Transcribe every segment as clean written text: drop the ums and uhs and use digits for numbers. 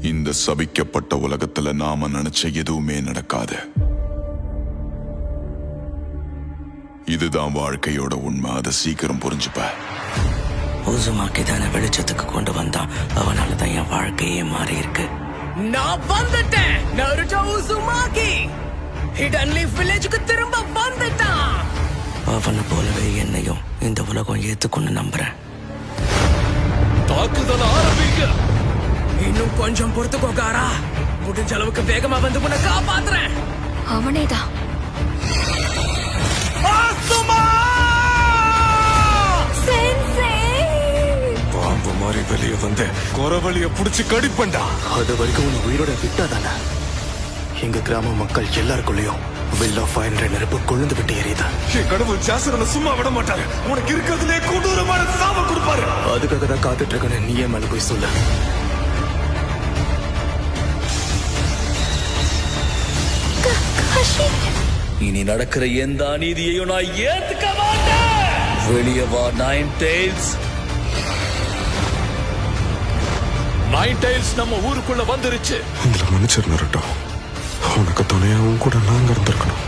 இந்த சபிக்கப்பட்ட உலகத்துல நாம நினைச்ச எதுவுமே நடக்காது. இதுதான் வாழ்க்கையோட உண்மை. அதை சீக்கிரம் புரிஞ்சுப்ப. உசுமாக்கி தானே வெளிச்சத்துக்கு கொண்டு வந்தான். அவனால தான் என் வாழ்க்கையே மாறி இருக்கு. நான் வந்துட்டேன். நருட்டோ உசுமாக்கி ஹிடன் லீஃப் வில்லேஜுக்கு திரும்ப வந்துட்டான். அவனை போலவே என்னையும் இந்த உலகம் ஏத்துக்கொண்டு நம்புறேன். தாக்குதல் ஆரம்பிங்க. இன்னும் கொஞ்சம் பொறுத்துக்கோகாரா. முடிஞ்ச அளவுக்கு வேகமா வந்து உன்னை காப்பாத்துறேன். அவனேதான். பாம்பு மாதிரி வெளியே வந்து குறவழிய புடிச்சு கடிப்பண்டா. அது வரைக்கும் உன்னை உயிரோட விட்டாதானே எங்க கிராம மக்கள் எல்லாருக்குள்ளயும் வில் ஆஃப் ஃபயர் என்ற நெருப்பு கொழுந்து விட்டு எரியுதா. என் கடவுள் ஜாசரனை சும்மா விட மாட்டாரு. உனக்கு இருக்கிறதுலே கொடூரமான சாவ கொடுப்பாரு. அதுக்காக தான் காத்துட்டு இருக்கேன்னு நீயே மேல போய் சொல்ல. இனி நடக்கிற எந்த அநீதியையும் நான் ஏத்துக்க மாட்டேன். வெளியே வா நைன் டெய்ல்ஸ். நைன் டெய்ல்ஸ் நம்ம ஊருக்குள்ள வந்துருச்சு. எங்களை மன்னிச்சிரு நருட்டோ. உனக்கு துணையாவும் கூட நாங்க இருந்திருக்கணும்.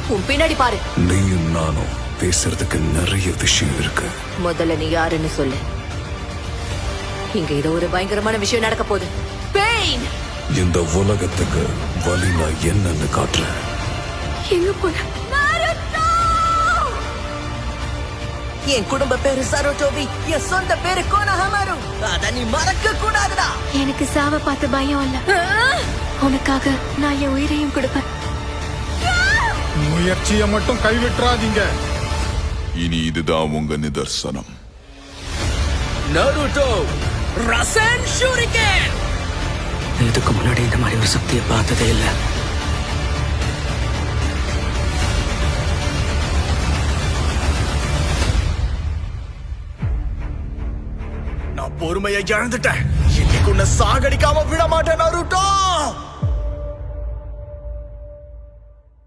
உன் பின்னாடி பாரு. நீயும் நானும் பேசுறதுக்கு நிறைய விஷயம் இருக்கு. முதல்ல நீ யாருன்னு சொல்லு. இங்க ஏதோ ஒரு பயங்கரமான விஷயம் நடக்க போகுது. பெயின். இந்த உலகத்துக்கு வலி நான் என்னன்னு காட்டுறேன். எங்க போன? என் குடும்ப பேரு சரோட்டோபி. என் சொந்த பேரு கோனஹமாரு. அத நீ மறக்க கூடாதுடா. எனக்கு சாவ பார்த்து பயம் இல்ல. உனக்காக நான் என் உயிரையும் கொடுப்பேன். முயற்சியை மட்டும் கைவிட்டுறாதீங்க. இனி இதுதான் உங்க நிதர்சனம். Naruto ரசன் shuriken. இதுக்கு முன்னாடி இந்த மாதிரி ஒரு சக்தியை பார்த்ததே இல்லை. நான் பொறுமையை இழந்துட்டேன். இன்னைக்கு உன்னை சாகடிக்காம விட மாட்டேன் நருட்டோ.